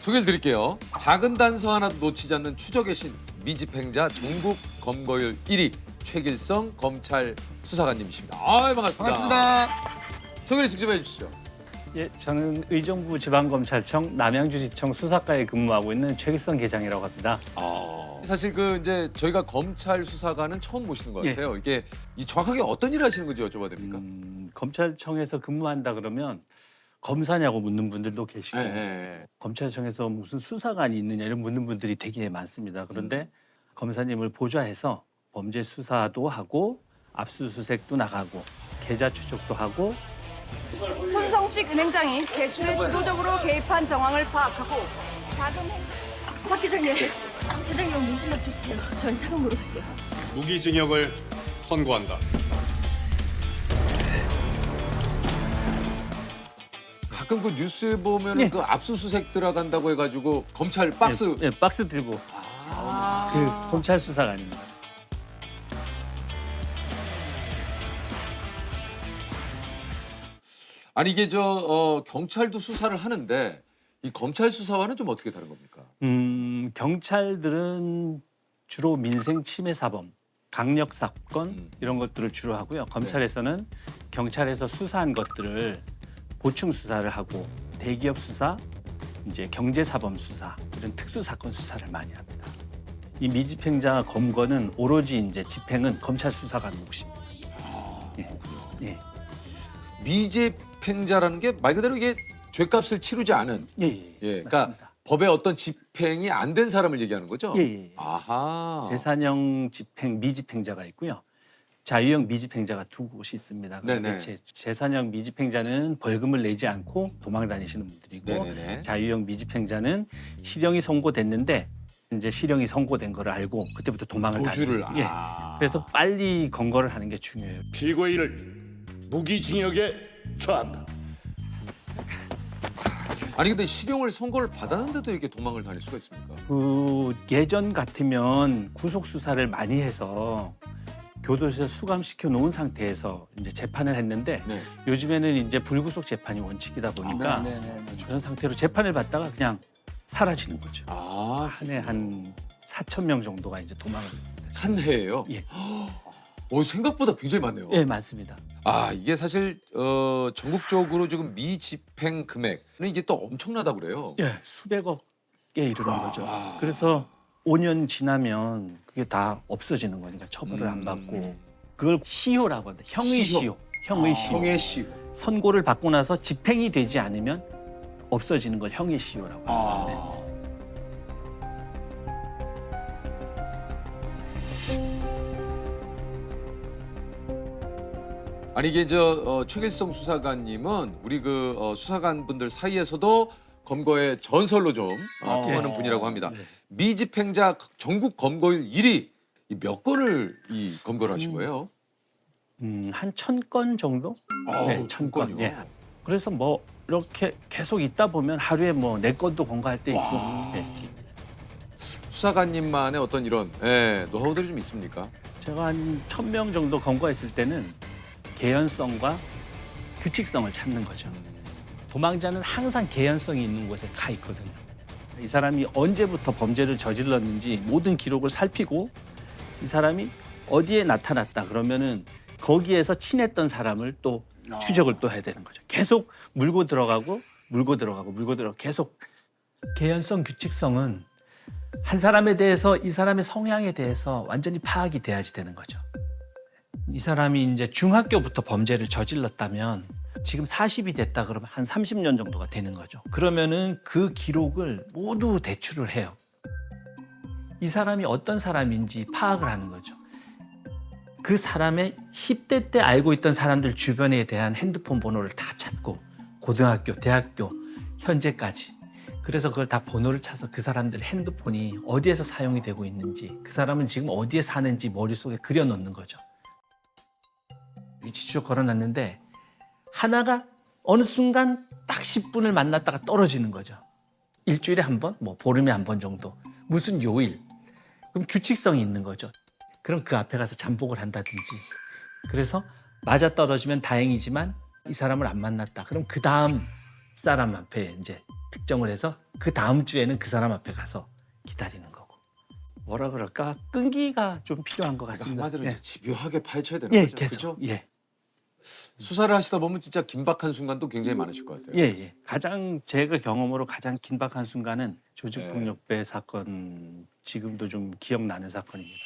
소개를 드릴게요. 작은 단서 하나도 놓치지 않는 추적의 신 미집행자 전국 검거율 1위 최길성 검찰 수사관님이십니다. 반갑습니다. 반갑습니다. 소개를 직접 해주시죠. 예, 저는 의정부 지방검찰청 남양주지청 수사과에 근무하고 있는 최길성 계장이라고 합니다. 사실 이제 저희가 검찰 수사관은 처음 모시는 것 예. 같아요. 이게 정확하게 어떤 일을 하시는 건지 여쭤봐도 됩니까? 검찰청에서 근무한다 그러면 검사냐고 묻는 분들도 계시고 예. 검찰청에서 무슨 수사관이 있느냐 이런 묻는 분들이 되게 많습니다. 그런데 검사님을 보좌해서 범죄 수사도 하고 압수수색도 나가고 계좌 추적도 하고 손성식 은행장이 대출에 주도적으로 개입한 정황을 파악하고 자금 박 기장님, 회장님 무신업 주세요. 전 사금으로 갈게요. 무기징역을 선고한다. 가끔 그 뉴스에 보면 예. 그 압수수색 들어간다고 해가지고 검찰 박스. 예, 박스 들고 그 검찰 수사관입니다. 아니 이게 경찰도 수사를 하는데 이 검찰 수사와는 좀 어떻게 다른 겁니까? 경찰들은 주로 민생 침해 사범, 강력 사건 이런 것들을 주로 하고요. 검찰에서는 경찰에서 수사한 것들을 보충 수사를 하고 대기업 수사, 이제 경제 사범 수사 이런 특수 사건 수사를 많이 합니다. 이 미집행자 검거는 오로지 이제 집행은 검찰 수사관 몫입니다. 예. 미집행자라는 게 말 그대로 이게 죄값을 치르지 않은. 예. 그러니까 맞습니다. 법의 어떤 집행이 안 된 사람을 얘기하는 거죠? 예. 아하. 재산형 집행 미집행자가 있고요. 자유형 미집행자가 두 곳이 있습니다. 그런데 네네. 재산형 미집행자는 벌금을 내지 않고 도망 다니시는 분들이고 네네네. 자유형 미집행자는 실형이 선고됐는데 이제 실형이 선고된 거를 알고 그때부터 도망을 도주를. 다니는. 예. 그래서 빨리 검거를 하는 게 중요해요. 피고인을 무기징역에 처한다. 아니 근데 실형을 선고를 받았는데도 이렇게 도망을 다닐 수가 있습니까? 그 예전 같으면 구속 수사를 많이 해서 교도소에 수감시켜 놓은 상태에서 이제 재판을 했는데 네. 요즘에는 이제 불구속 재판이 원칙이다 보니까 그런 상태로 재판을 받다가 그냥 사라지는 거죠. 한 해 한 4천 명 정도가 이제 도망을. 한 해예요? 예. 생각보다 굉장히 많네요. 예, 맞습니다. 이게 사실 전국적으로 지금 미집행 금액은 이게 또 엄청나다 그래요. 예, 수백억에 이르는 거죠. 그래서 5년 지나면 그게 다 없어지는 거니까 처벌을 안 받고 그걸 시효라고 합니다. 형의 시효. 형의 시효. 형의 시. 선고를 받고 나서 집행이 되지 않으면 없어지는 걸 형의 시효라고 합니다. 네. 아니 이게 최길성 수사관님은 우리 수사관 분들 사이에서도 검거의 전설로 좀 통하는 분이라고 합니다. 미집행자 전국 검거율 1위 몇 건을 검거를 하신 거예요? 한 1,000건 정도? 네, 1,000건. 예. 그래서 뭐 이렇게 계속 있다 보면 하루에 뭐 4건도 검거할 때 있고. 네. 수사관님만의 어떤 이런 노하우들이 좀 있습니까? 제가 한 1,000명 정도 검거했을 때는 개연성과 규칙성을 찾는 거죠. 도망자는 항상 개연성이 있는 곳에 가 있거든요. 이 사람이 언제부터 범죄를 저질렀는지 모든 기록을 살피고 이 사람이 어디에 나타났다 그러면은 거기에서 친했던 사람을 또 추적을 또 해야 되는 거죠. 계속 물고 들어가고 계속. 개연성 규칙성은 한 사람에 대해서 이 사람의 성향에 대해서 완전히 파악이 돼야지 되는 거죠. 이 사람이 이제 중학교부터 범죄를 저질렀다면 지금 40이 됐다 그러면 한 30년 정도가 되는 거죠. 그러면은 그 기록을 모두 대출을 해요. 이 사람이 어떤 사람인지 파악을 하는 거죠. 그 사람의 10대 때 알고 있던 사람들 주변에 대한 핸드폰 번호를 다 찾고 고등학교, 대학교, 현재까지. 그래서 그걸 다 번호를 찾아서 그 사람들 핸드폰이 어디에서 사용이 되고 있는지 그 사람은 지금 어디에 사는지 머릿속에 그려놓는 거죠. 위치 추적 걸어놨는데 하나가 어느 순간 딱 10분을 만났다가 떨어지는 거죠. 일주일에 한 번, 뭐 보름에 한 번 정도. 무슨 요일. 그럼 규칙성이 있는 거죠. 그럼 그 앞에 가서 잠복을 한다든지. 그래서 맞아떨어지면 다행이지만 이 사람을 안 만났다. 그럼 그 다음 사람 앞에 이제 특정을 해서 그 다음 주에는 그 사람 앞에 가서 기다리는 거고. 뭐라 그럴까? 끈기가 좀 필요한 것 같습니다. 한마디로 예. 이제 집요하게 파헤쳐야 되는 예, 거죠. 계속. 그렇죠? 예. 수사를 하시다 보면 진짜 긴박한 순간도 굉장히 많으실 것 같아요. 예, 예. 가장 제가 경험으로 가장 긴박한 순간은 조직폭력배 사건, 지금도 좀 기억나는 사건입니다.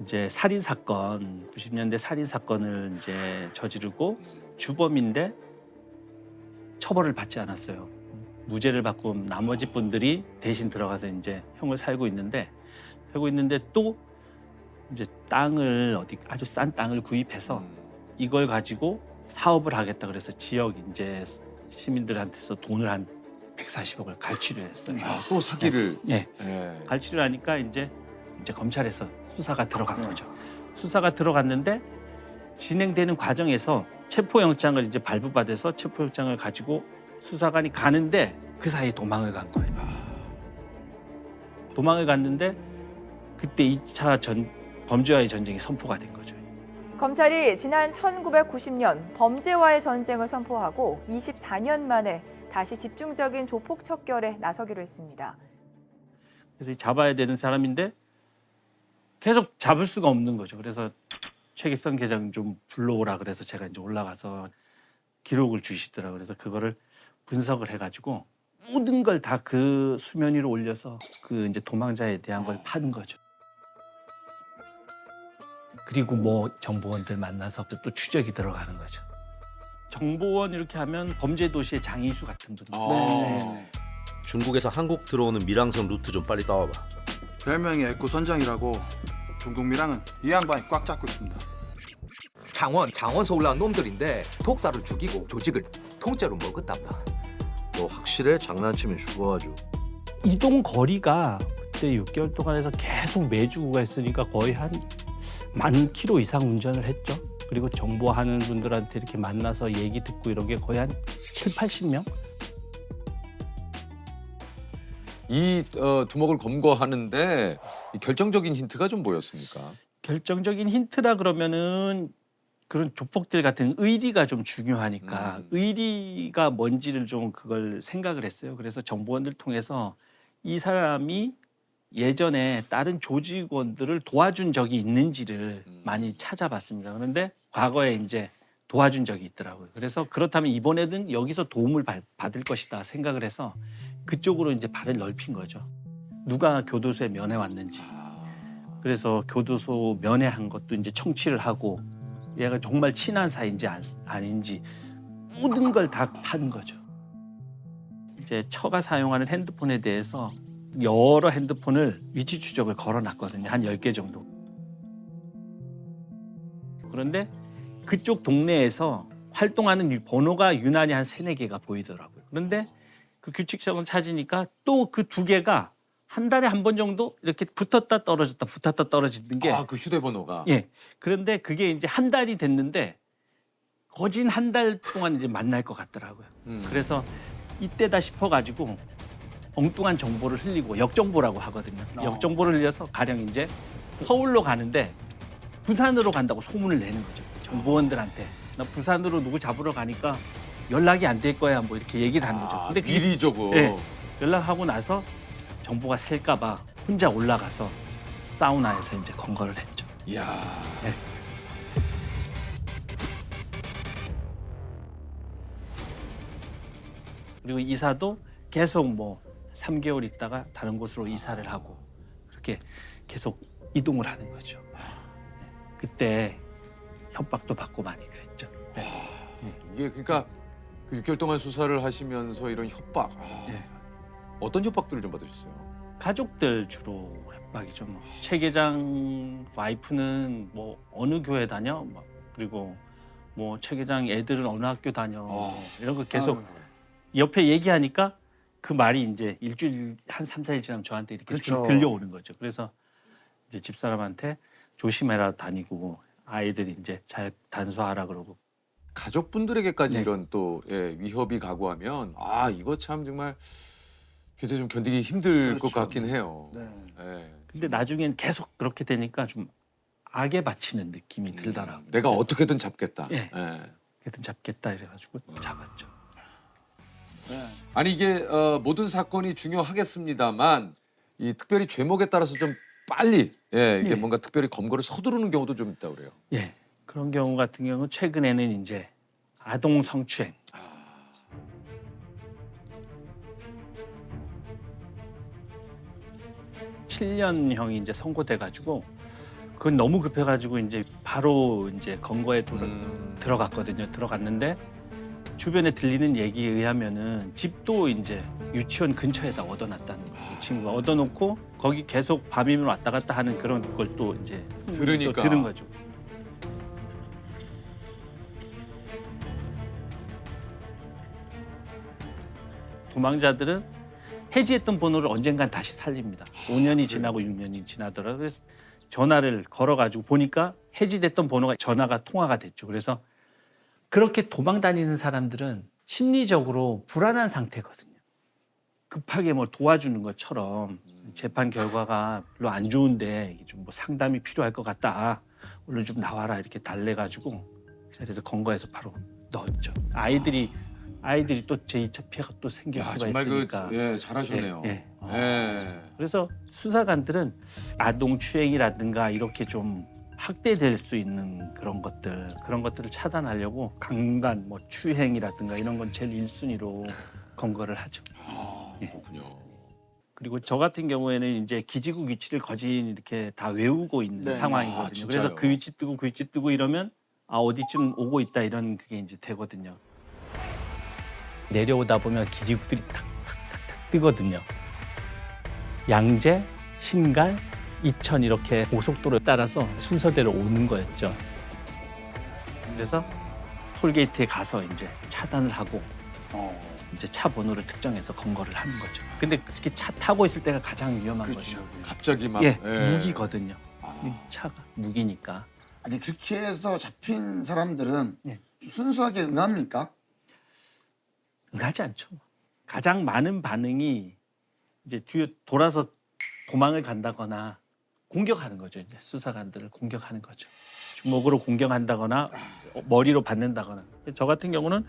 이제 살인 사건, 90년대 살인 사건을 이제 저지르고 주범인데 처벌을 받지 않았어요. 무죄를 받고 나머지 분들이 대신 들어가서 이제 형을 살고 있는데 또 이제 땅을 어디 아주 싼 땅을 구입해서 이걸 가지고 사업을 하겠다 그래서 지역 이제 시민들한테서 돈을 한 140억을 갈취를 했어요. 또 사기를. 예. 예. 갈취를 하니까 이제 검찰에서 수사가 들어간 거죠. 수사가 들어갔는데 진행되는 과정에서 체포영장을 이제 발부받아서 체포영장을 가지고 수사관이 가는데 그 사이에 도망을 간 거예요. 도망을 갔는데 그때 2차 범죄와의 전쟁이 선포가 된 거죠. 검찰이 지난 1990년 범죄와의 전쟁을 선포하고 24년 만에 다시 집중적인 조폭 척결에 나서기로 했습니다. 그래서 잡아야 되는 사람인데 계속 잡을 수가 없는 거죠. 그래서 최기성 계장 좀 불러오라 그래서 제가 이제 올라가서 기록을 주시더라고요. 그래서 그거를 분석을 해가지고 모든 걸 다 그 수면 위로 올려서 그 이제 도망자에 대한 걸 파는 거죠. 그리고 뭐 정보원들 만나서 또 추적이 들어가는 거죠. 정보원 이렇게 하면 범죄 도시의 장이수 같은 분들. 중국에서 한국 들어오는 밀항선 루트 좀 빨리 따와봐. 별명이 애꾸 선장이라고 중국 밀항은 이 양반이 꽉 잡고 있습니다. 장원서 올라온 놈들인데 독사를 죽이고 조직을 통째로 먹었답니다. 너 확실해? 장난치면 죽어가지고. 이동 거리가 그때 6개월 동안 해서 계속 매주 했으니까 거의 한 10,000km 이상 운전을 했죠. 그리고 정보하는 분들한테 이렇게 만나서 얘기 듣고 이런 게 거의 한 70-80명? 이 두목을 검거하는데 이 결정적인 힌트가 좀 뭐였습니까? 결정적인 힌트라 그러면은 그런 조폭들 같은 의리가 좀 중요하니까 의리가 뭔지를 좀 그걸 생각을 했어요. 그래서 정보원들 통해서 이 사람이 예전에 다른 조직원들을 도와준 적이 있는지를 많이 찾아봤습니다. 그런데 과거에 이제 도와준 적이 있더라고요. 그래서 그렇다면 이번에는 여기서 도움을 받을 것이다 생각을 해서 그쪽으로 이제 발을 넓힌 거죠. 누가 교도소에 면회 왔는지. 그래서 교도소 면회한 것도 이제 청취를 하고 얘가 정말 친한 사이인지 아닌지 모든 걸 다 파는 거죠. 이제 처가 사용하는 핸드폰에 대해서 여러 핸드폰을 위치 추적을 걸어놨거든요. 한 10개 정도. 그런데 그쪽 동네에서 활동하는 번호가 유난히 한 3-4개가 보이더라고요. 그런데 그 규칙성을 찾으니까 또 그 2개가 한 달에 한 번 정도 이렇게 붙었다 떨어졌다 붙었다 떨어지는 게. 그 휴대번호가. 예. 그런데 그게 이제 한 달이 됐는데 거진 한 달 동안 이제 만날 것 같더라고요. 그래서 이때다 싶어가지고 엉뚱한 정보를 흘리고 역정보라고 하거든요. 역정보를 흘려서 가령 이제 서울로 가는데 부산으로 간다고 소문을 내는 거죠. 정보원들한테. 나 부산으로 누구 잡으러 가니까 연락이 안 될 거야. 뭐 이렇게 얘기를 하는 거죠. 근데 그게 미리 조금. 예, 연락하고 나서 정보가 셀까 봐 혼자 올라가서 사우나에서 이제 검거를 했죠. 이야. 네. 그리고 이사도 계속 뭐 3개월 있다가 다른 곳으로 이사를 하고 그렇게 계속 이동을 하는 거죠. 그때 협박도 받고 많이 그랬죠. 이게 그러니까 그 6개월 동안 수사를 하시면서 이런 협박. 네. 어떤 협박들을 좀 받으셨어요? 가족들 주로 협박이죠. 뭐. 최 계장 와이프는 뭐 어느 교회 다녀? 막 그리고 뭐 최 계장 애들은 어느 학교 다녀? 이런 거 계속 옆에 얘기하니까 그 말이 이제 일주일 한 3-4일 지나면 저한테 이렇게 좀 들려오는 거죠. 그래서 이제 집사람한테 조심해라 다니고 아이들이 이제 잘 단수하라 그러고. 가족분들에게까지 네. 이런 또 위협이 가고하면 이거 참 정말 굉장히 좀 견디기 힘들 것 같긴 해요. 네. 예. 근데 나중엔 계속 그렇게 되니까 좀 악에 바치는 느낌이 들더라고요. 내가 어떻게든 잡겠다. 예. 예. 어떻게든 잡겠다 이래가지고 잡았죠. 아니 이게 모든 사건이 중요하겠습니다만 이 특별히 죄목에 따라서 좀 빨리 이게 예. 뭔가 특별히 검거를 서두르는 경우도 좀 있다 그래요. 예. 그런 경우 같은 경우 최근에는 이제 아동 성추행. 7년형이 이제 선고돼가지고 그건 너무 급해가지고 이제 바로 이제 검거에 들어갔거든요. 들어갔는데 주변에 들리는 얘기에 의하면은 집도 이제 유치원 근처에다 얻어놨다는 거예요. 친구가 얻어놓고 거기 계속 밤이면 왔다 갔다 하는 그런 걸 또 이제 들으니까. 또 들은 거죠. 도망자들은 해지했던 번호를 언젠간 다시 살립니다. 5년이 지나고 6년이 지나더라고요. 그래서 전화를 걸어가지고 보니까 해지됐던 번호가 전화가 통화가 됐죠. 그래서 그렇게 도망 다니는 사람들은 심리적으로 불안한 상태거든요. 급하게 뭘 도와주는 것처럼 재판 결과가 별로 안 좋은데 좀 뭐 상담이 필요할 것 같다. 얼른 좀 나와라 이렇게 달래가지고 그래서 검거해서 바로 넣었죠. 아이들이 또 제2차 피해가 또 생길 야, 수가 정말 있으니까. 잘하셨네요. 예, 예. 그래서 수사관들은 아동 추행이라든가 이렇게 좀 학대될 수 있는 그런 것들을 차단하려고 강간, 뭐 추행이라든가 이런 건 제일 1순위로 검거를 하죠. 그렇군요. 그리고 저 같은 경우에는 이제 기지국 위치를 거진 이렇게 다 외우고 있는 네. 상황이거든요. 진짜요? 그래서 그 위치 뜨고 이러면 어디쯤 오고 있다 이런 그게 이제 되거든요. 내려오다 보면 기지국들이 탁탁탁탁 뜨거든요. 양재, 신갈, 이천 이렇게 고속도로에 따라서 순서대로 오는 거였죠. 그래서 톨게이트에 가서 이제 차단을 하고 이제 차 번호를 특정해서 검거를 하는 거죠. 근데 그렇게 차 타고 있을 때가 가장 위험한 거죠. 갑자기 막 무기거든요. 이 차가 무기니까. 아니 그렇게 해서 잡힌 사람들은 예. 좀 순수하게 응합니까? 응하지 않죠. 가장 많은 반응이 이제 뒤에 돌아서 도망을 간다거나 공격하는 거죠. 이제 수사관들을 공격하는 거죠. 주먹으로 공격한다거나 머리로 받는다거나. 저 같은 경우는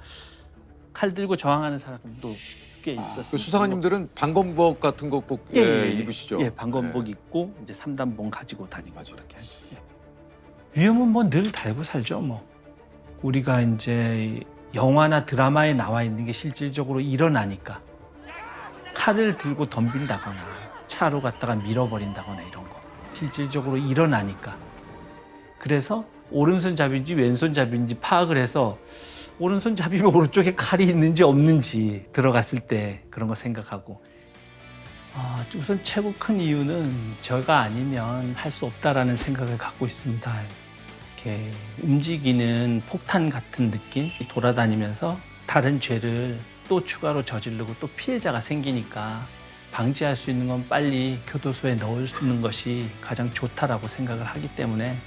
칼 들고 저항하는 사람도 꽤 있었어요. 그 수사관님들은 방검복 같은 거 꼭 입으시죠? 예, 방검복 입고 이제 3단봉 가지고 다니고 이렇게 하죠. 위험은 뭐 늘 달고 살죠. 뭐 우리가 이제 영화나 드라마에 나와 있는 게 실질적으로 일어나니까 칼을 들고 덤빈다거나 차로 갔다가 밀어버린다거나 이런 거 실질적으로 일어나니까 그래서 오른손잡이인지 왼손잡이인지 파악을 해서 오른손잡이면 오른쪽에 칼이 있는지 없는지 들어갔을 때 그런 거 생각하고 우선 최고 큰 이유는 저가 아니면 할 수 없다라는 생각을 갖고 있습니다. 이렇게 움직이는 폭탄 같은 느낌 돌아다니면서 다른 죄를 또 추가로 저지르고 또 피해자가 생기니까 방지할 수 있는 건 빨리 교도소에 넣을 수 있는 것이 가장 좋다라고 생각을 하기 때문에